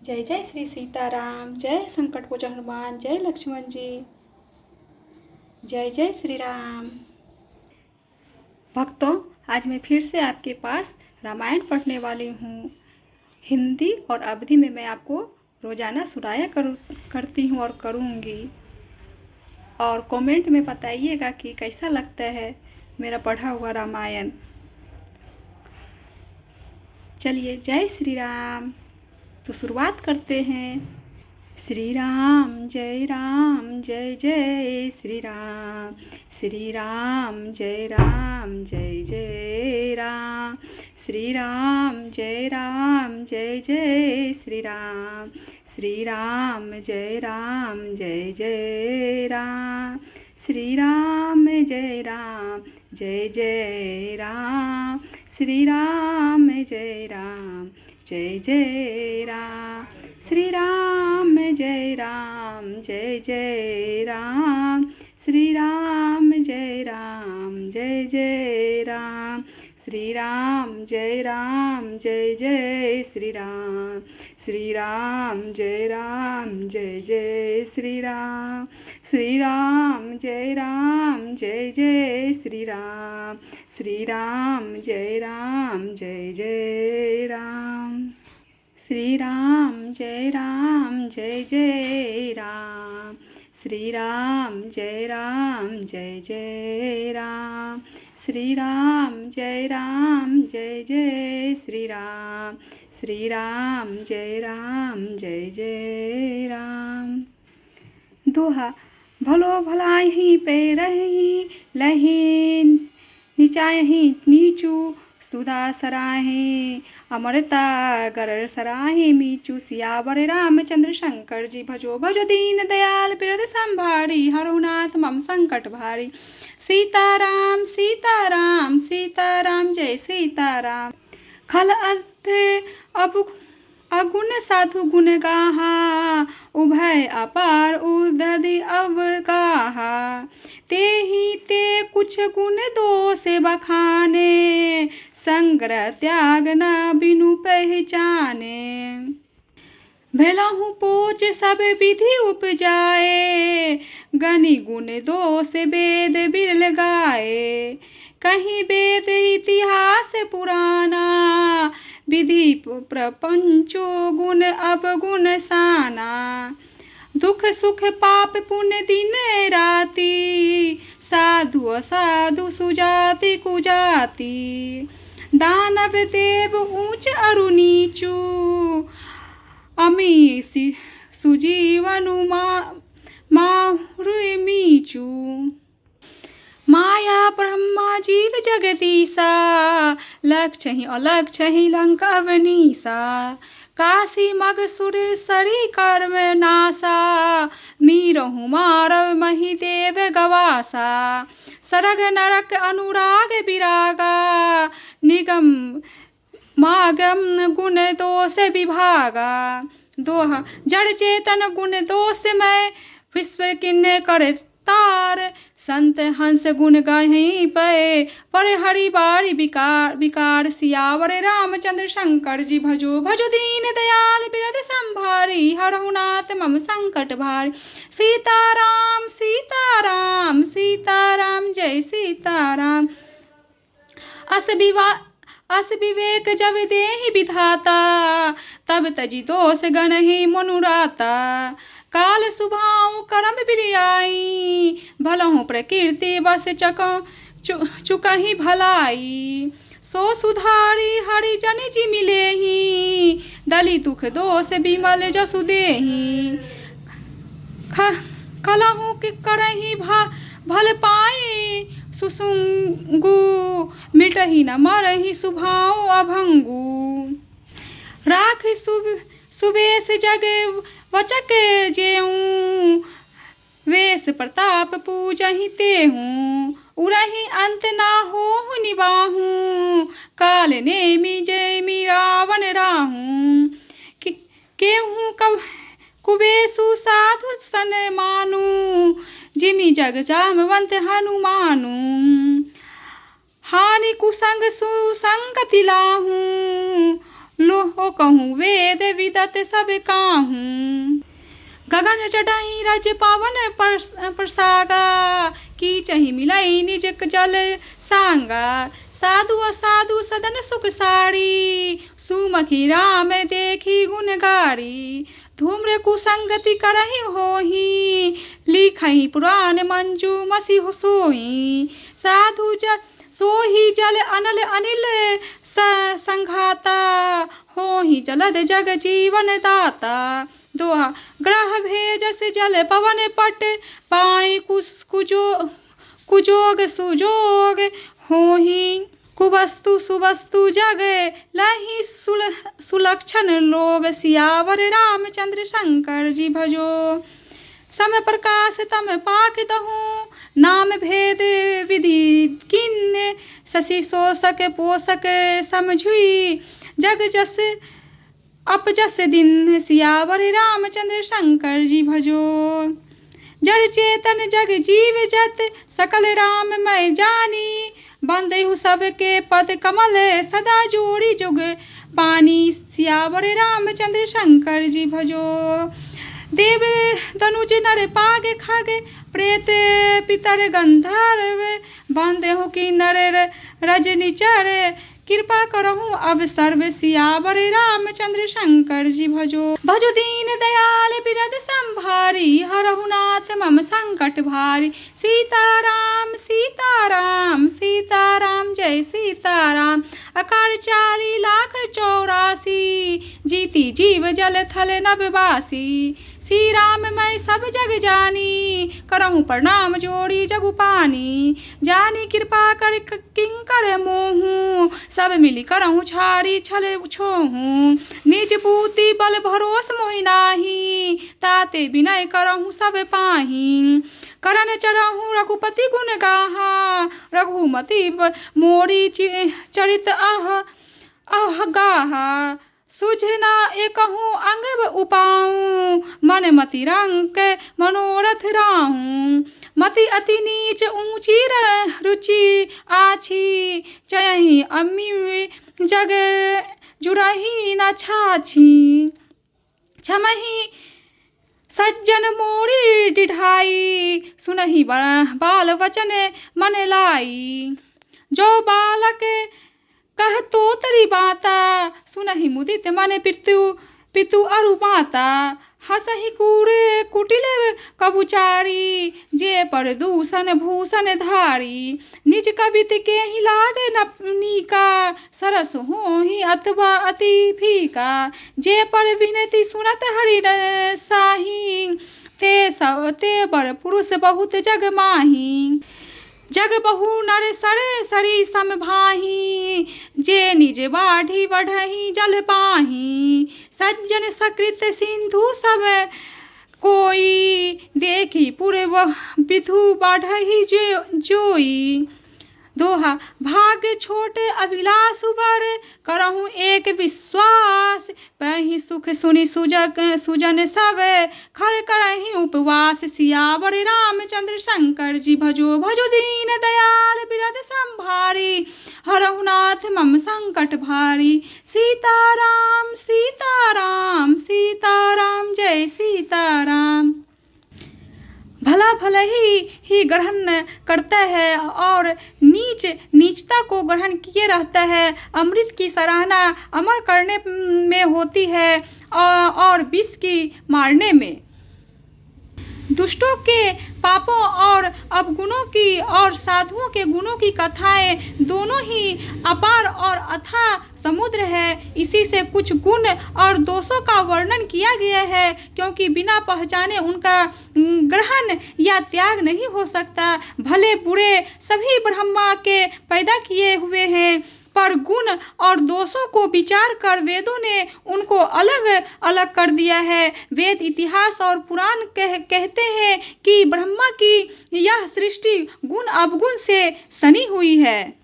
जय जय श्री सीताराम, जय संकट मोचन हनुमान, जय लक्ष्मण जी, जय जय श्री राम। भक्तों, आज मैं फिर से आपके पास रामायण पढ़ने वाली हूँ। हिंदी और अवधी में मैं आपको रोज़ाना सुनाया करती हूँ और करूँगी। और कमेंट में बताइएगा कि कैसा लगता है मेरा पढ़ा हुआ रामायण। चलिए, जय श्री राम। तो शुरुआत करते हैं। श्री राम जय जय श्री राम। श्री राम जय जय राम। श्री राम जय जय श्री राम। श्री राम जय जय राम। श्री राम जय जय राम। श्री राम जय जय राम। श्री राम जय जय राम। श्री राम जय जय राम। श्री राम जय जय श्री राम। श्री राम जय जय श्री राम। श्री राम जय जय श्री राम। श्री राम जय जय राम। श्री राम जय जय राम। श्री राम जय जय राम। श्री राम जय जय श्री राम। श्री राम जय जय राम। दोहा। भलो भलाही पे रही लही, नीचाही नीचू सुधा सराहे, अमरता गर सराहे मीचू। सियावर रामचंद्र शंकर जी भजो भजो दीन दयाल, बिरद संभारी हरहुनाथ मम संकट भारी। सीताराम सीताराम सीताराम जय सीताराम। खल अध्य अब अगुण साधु गुण गाहा, उभय अपार उदधि अवगाहा। ते ही ते कुछ गुण दोष बखाने, संग्रह त्याग न बिनु पहचाने। भलहु पोच सब विधि उपजाए, गनि गुण दोष वेद बिरल गाए। कहीं वेद इतिहास पुराना, विधि प्रपंचो गुण अवगुण साना। दुख सुख पाप पुण्य दिन राति, साधु असाधु सुजाति कुजाति। दानव देव ऊंच अरु नीचू, अमी सुजीवनु माहुरु मीचू। माया ब्रह्मा जीव जगदीसा, लक्ष्य अलक्ष्य लंका अवनीसा। काशी मग सुर सरी कर्म नासा, मीरहु मारव मही देव गवासा। सरग नरक अनुराग विरागा, निगम मागम गुण दोष विभागा। दोहा। जड़ चेतन गुण दोष में विश्व किन्ने कर तार, संत हंस गुण गाहि पे पर हरि बारी विकार। सियावर रामचंद्र शंकर जी भजो भजो दीन दयाल, बिरद संभारी हरहुनाथ मम संकट भारी। सीताराम सीताराम सीताराम जय सीताराम। अस विवेक जब देहि विधाता, तब तजी दोष गणहि मनुराता। काल सुभाव करम बिरियाई, भलहु प्रकृति बस चुकहि भलाई। सो सुधारी हरि जन जी मिलेहि, दली दुख दोष विमल जसु देहि। खलहु करहि भल पाई, सुसुंगु मिटहि न मरहि सुभाव अभंगु। राख सुबेश जग वचक जेऊं, वेश प्रताप पूजहि तेहूं। उरहि अंत ना होहु निबाहूं, काल नेमि जयमि रावण राहूं। केहूं कुबेशु साधु सन मानू, जिमि जग जामवंत हनुमानू। हानि कुसंग सुसंगति लाहूं, लोहो कहूँ वेद विदत सब काहूँ। गगन चढ़ई रज पावन प्रसागा की चही मिलई निज जल सांगा। साधु असाधु सदन सुख सारी सुमखी राम देखी गुणगारी। धूम्र कुसंगति करहि होही लिखई पुराण मंजू मसी सोई। साधु सोही जल अनल अनिल संघाता होही जलद जग जीवन दाता। दोहा ग्रह भेजस जल पवन पट पाई कुजोग सुजोग होही। कुवस्तु सुवस्तु जग लही सुलक्षण लोग सियावर रामचंद्र शंकर जी भजो। सम प्रकाश तम पाक दहूँ नाम भेद विधि किन्न। शशि शोषक पोषक समझुई जग जस अपजस दिन सियावर रामचंद्र शंकर जी भजो। जड़ चेतन जग जीव जत सकल राम मैं जानी। बंदेहु सबके पद कमल सदा जोड़ी जुग पानी सियावर रामचंद्र शंकर जी भजो। देव दनुज नर पाग खग प्रेत पितर गंधर्व बंदेहु की नर रजनिचर कृपा करहूँ अब सर्व सियावर रामचंद्र शंकर जी भजो। भजो दीन दयाल बिरद संभारी हरहु नाथ मम संकट भारी। सीताराम सीताराम सीताराम जय सीताराम। अकार 4,84,84 जीती जीव जल थल नभवासी। श्री राम मैं सब जग जानी करहूँ प्रणाम जोड़ी जगु पानी। जानी कृपा कर किंकर मोहूँ सब मिली करहूँ छाड़ी छल छोहूँ। निज बूती बल भरोस मोहि नाही ताते विनय करहूँ सब पाही। करन चरहूँ रघुपति गुण गाहा रघुमति मोरी चरित अह गाहा। सुझना एकहूँ अंग उपाऊँ मन मति रंग मनोरथ राहूँ। मति अति नीच ऊंची रुचि आछी चयहि अम्मी जग जुड़ही न छाछी। छमहि सज्जन मोरी डिढ़ाई सुनहि बाल वचन मन लाई। जो बालक कह तो तरी बाता सुनहि मुदित मन पितु अरु माता। हसहि कूड़े कुटिल कबुचारी जे पर दूषण भूषण धारी। निज कवित के ही लागे नीका सरस होहि अथवा अति फीका। जे पर विनती सुनत हरि साही ते बर पुरुष बहुत जग माही। जग बहु नर सरे सरी सम भाही जे निज बाढ़ी बढ़ही जल पाही। सज्जन सकृत सिंधु सब कोई देखी पुर विधु बढ़ही जोई। दोहा भाग्य छोटे अभिलाष वर करहूँ एक विश्वास। पही सुख सुनि सुजन सब खर करही उपवास। सियावर रामचंद्र शंकर जी भजो। भजो दीन दयाल बिरद संभारी हरहु नाथ मम संकट भारी। सीताराम सीताराम सीताराम जय सीताराम। भला भला ही ग्रहण करता है और नीचता को ग्रहण किए रहता है। अमृत की सराहना अमर करने में होती है और विष की मारने में। दुष्टों के पापों और अवगुणों की और साधुओं के गुणों की कथाएं दोनों ही अपार और अथाह समुद्र है। इसी से कुछ गुण और दोषों का वर्णन किया गया है क्योंकि बिना पहचाने उनका ग्रहण या त्याग नहीं हो सकता। भले बुरे सभी ब्रह्मा के पैदा किए हुए हैं पर गुण और दोषों को विचार कर वेदों ने उनको अलग अलग कर दिया है। वेद इतिहास और पुराण कहते हैं कि ब्रह्मा की यह सृष्टि गुण अवगुण से सनी हुई है।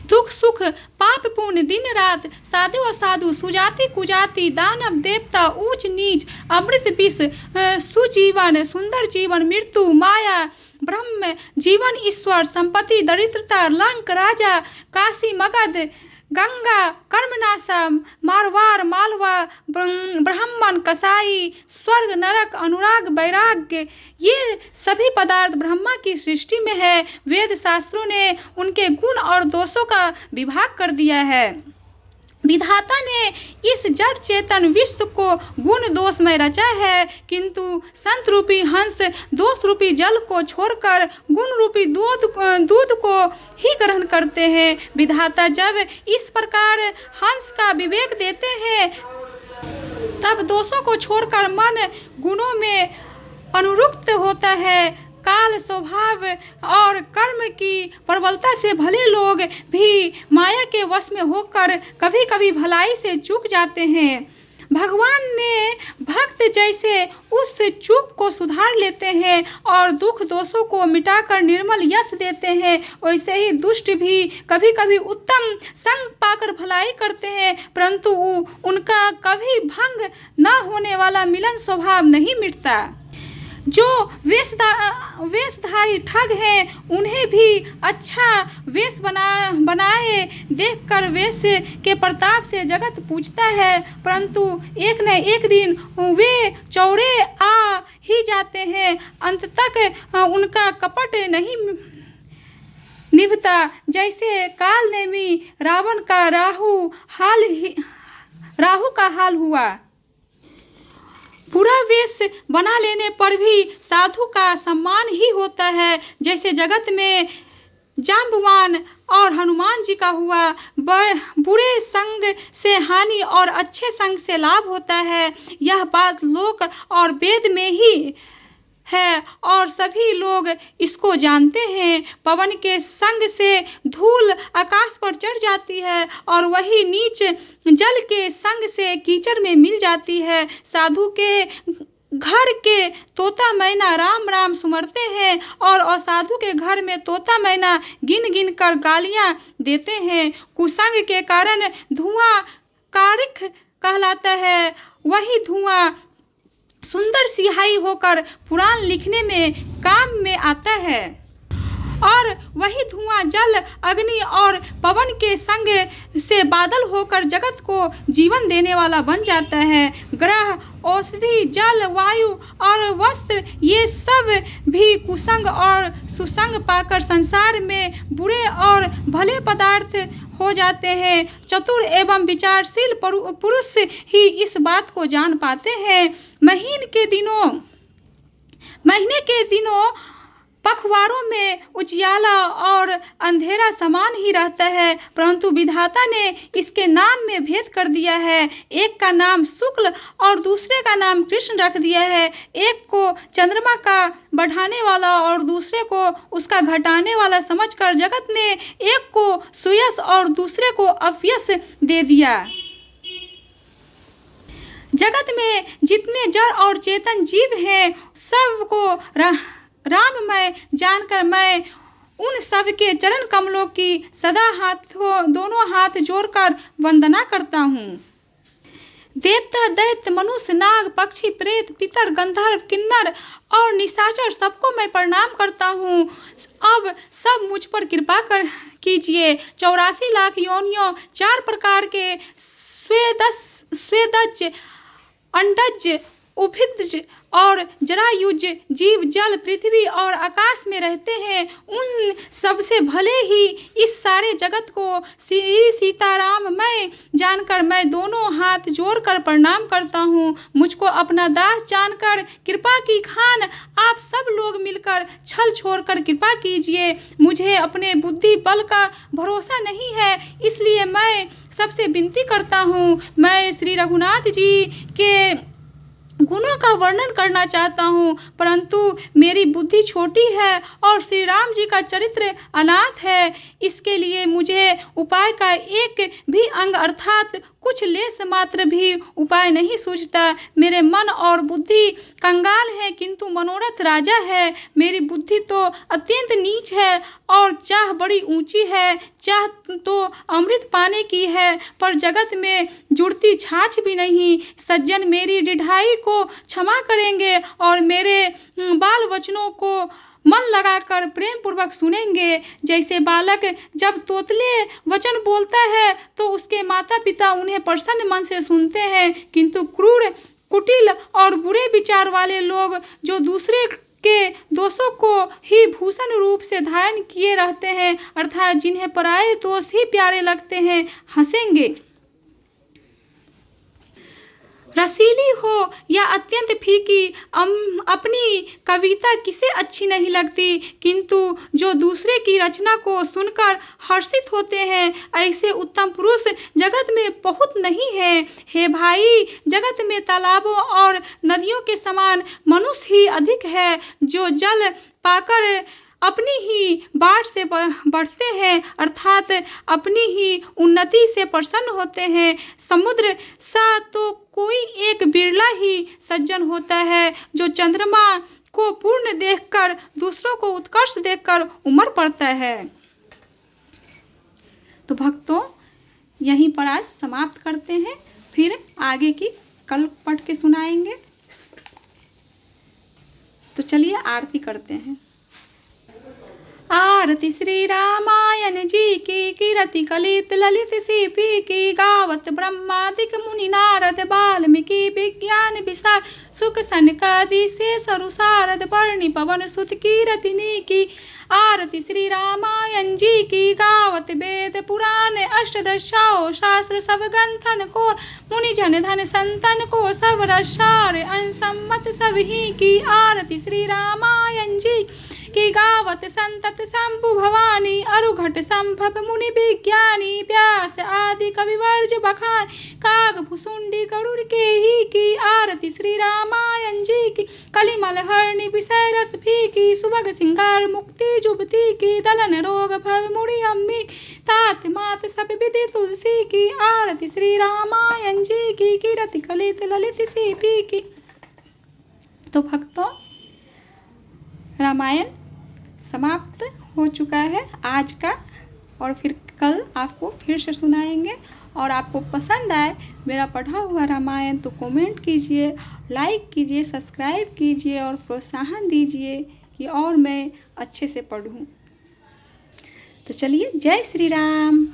दुख सुख पाप पुण्य दिन रात साधु असाधु सुजाति कुजाति दानव देवता ऊंच नीच अमृत विष सुजीवन सुंदर जीवन मृत्यु माया ब्रह्म जीवन ईश्वर संपत्ति दरिद्रता लंक राजा काशी मगध गंगा, कर्मनाशम, मारवाड़, मालवा, ब्राह्मण, कसाई, स्वर्ग, नरक, अनुराग, वैराग्य, ये सभी पदार्थ ब्रह्मा की सृष्टि में है। वेद शास्त्रों ने उनके गुण और दोषों का विभाग कर दिया है। विधाता ने इस जड़ चेतन विश्व को गुण दोष में रचा है, किंतु संत रूपी हंस दोष रूपी जल को छोड़कर गुण रूपी दूध को ही ग्रहण करते हैं। विधाता जब इस प्रकार हंस का विवेक देते हैं, तब दोषों को छोड़कर मन गुणों में अनुरक्त होता है। काल, स्वभाव और कर्म की प्रबलता से भले लोग भी माया के वश में होकर कभी कभी भलाई से चूक जाते हैं। भगवान ने भक्त जैसे उस चूक को सुधार लेते हैं और दुख दोषों को मिटाकर निर्मल यश देते हैं, वैसे ही दुष्ट भी कभी कभी उत्तम संग पाकर भलाई करते हैं, परंतु उनका कभी भंग न होने वाला मिलन स्वभाव नहीं मिटता। जो वेशधारी ठग हैं, उन्हें भी अच्छा वेश बनाए देखकर वेश के प्रताप से जगत पूजता है, परंतु एक न एक दिन वे चौरे आ ही जाते हैं। अंत तक उनका कपट नहीं निभता। जैसे काल नेमी रावण का राहु का हाल हुआ। बुरा वेश बना लेने पर भी साधु का सम्मान ही होता है। जैसे जगत में जाम्बवान और हनुमान जी का हुआ। बुरे संग से हानि और अच्छे संग से लाभ होता है। यह बात लोक और वेद में ही है और सभी लोग इसको जानते हैं। पवन के संग से धूल आकाश पर चढ़ जाती है और वही नीच जल के संग से कीचड़ में मिल जाती है। साधु के घर के तोता मैना राम राम सुमरते हैं और असाधु के घर में तोता मैना गिन गिन कर गालियां देते हैं। कुसंग के कारण धुआं कारिख कहलाता है। वही धुआं सुंदर सिहाई होकर पुराण लिखने में काम में आता है और वही धुआं जल, अग्नि और पवन के संग से बादल होकर जगत को जीवन देने वाला बन जाता है। ग्रह, औषधि, जल, वायु और वस्त्र, ये सब भी कुसंग और सुसंग पाकर संसार में बुरे और भले पदार्थ हो जाते हैं। चतुर एवं विचारशील पुरुष ही इस बात को जान पाते हैं। महीने के दिनों पखवारों में उजियाला और अंधेरा समान ही रहता है, परंतु विधाता ने इसके नाम में भेद कर दिया है। एक का नाम शुक्ल और दूसरे का नाम कृष्ण रख दिया है। एक को चंद्रमा का बढ़ाने वाला और दूसरे को उसका घटाने वाला समझकर जगत ने एक को सुयश और दूसरे को अपयश दे दिया। जगत में जितने जड़ और चेतन जीव हैं, सबको राममय जानकर मैं उन सब के चरण कमलों की सदा दोनों हाथ जोड़कर वंदना करता हूँ। देवता, दैत्य, मनुष्य, नाग, पक्षी, प्रेत, पितर, गंधर्व, किन्नर और निशाचर सबको मैं प्रणाम करता हूँ। अब सब मुझ पर कृपा कीजिए। 84 लाख योनियों, 4 प्रकार के स्वेदज, अंडज, उभिज और जरायुज जीव जल, पृथ्वी और आकाश में रहते हैं। उन सबसे भले ही इस सारे जगत को श्री सीताराम मैं जानकर मैं दोनों हाथ जोड़कर प्रणाम करता हूँ। मुझको अपना दास जानकर कृपा की खान आप सब लोग मिलकर छल छोड़कर कृपा कीजिए। मुझे अपने बुद्धि बल का भरोसा नहीं है, इसलिए मैं सबसे विनती करता हूँ। मैं श्री रघुनाथ जी के गुणों का वर्णन करना चाहता हूँ, परंतु मेरी बुद्धि छोटी है और श्री राम जी का चरित्र अनाथ है। इसके लिए मुझे उपाय का एक भी अंग अर्थात कुछ लेस मात्र भी उपाय नहीं सूझता। मेरे मन और बुद्धि कंगाल है, किंतु मनोरथ राजा है। मेरी बुद्धि तो अत्यंत नीच है और चाह बड़ी ऊंची है। चाह तो अमृत पाने की है, पर जगत में जुड़ती छाछ भी नहीं। सज्जन मेरी ढिठाई को क्षमा करेंगे और मेरे बाल वचनों को मन लगाकर प्रेम पूर्वक सुनेंगे। जैसे बालक जब तोतले वचन बोलता है तो उसके माता पिता उन्हें प्रसन्न मन से सुनते हैं, किंतु क्रूर, कुटिल और बुरे विचार वाले लोग जो दूसरे के दोषों को ही भूषण रूप से धारण किए रहते हैं, अर्थात जिन्हें पराये दोष ही प्यारे लगते हैं, हंसेंगे। रसीली हो या अत्यंत फीकी, अपनी कविता किसे अच्छी नहीं लगती, किंतु जो दूसरे की रचना को सुनकर हर्षित होते हैं, ऐसे उत्तम पुरुष जगत में बहुत नहीं है। हे भाई, जगत में तालाबों और नदियों के समान मनुष्य ही अधिक है, जो जल पाकर अपनी ही बाट से बढ़ते हैं, अर्थात अपनी ही उन्नति से प्रसन्न होते हैं। समुद्र सा तो कोई एक बिरला ही सज्जन होता है, जो चंद्रमा को पूर्ण देखकर दूसरों को उत्कर्ष देखकर उमड़ पड़ता है। तो भक्तों, यहीं पर आज समाप्त करते हैं, फिर आगे की कल पढ़ के सुनाएंगे। तो चलिए आरती करते हैं। आरती श्री रामायण जी की, कीरति कलित ललित सीपी की, गावत ब्रह्मादिक मुनि नारद वाल्मीकि विज्ञान विशाल, सुख सनकादि से सरुसारद वर्णि पवन सुत कीरतिनी की। आरती श्री रामायण जी की, गावत वेद पुराण अष्टदशाओ शास्त्र सब ग्रंथन को, मुनि जन धन संतन को सब रसार अनसम्मत सभी की। आरती श्री रामायण जी की, गावत संतत शंभु भवानी, अरुघट संभव मुनि विज्ञानी, व्यास आदि कविवर्ज बखान, काग भुसुंडी गरुड़ के ही की। आरती श्री रामायण जी की, कलिमल हरणी विषय रस भी की, सुभग सिंगार मुक्ति जुबती की, दलन रोग भव मुड़ी अम्मी, तात मात सब विधि तुलसी की। आरती श्री रामायण जी की, कीरति कलित ललित सीपी की। तो भक्तों, रामायण समाप्त हो चुका है आज का, और फिर कल आपको फिर से सुनाएंगे। और आपको पसंद आए मेरा पढ़ा हुआ रामायण तो कमेंट कीजिए, लाइक कीजिए, सब्सक्राइब कीजिए और प्रोत्साहन दीजिए कि और मैं अच्छे से पढ़ूं। तो चलिए, जय श्री राम।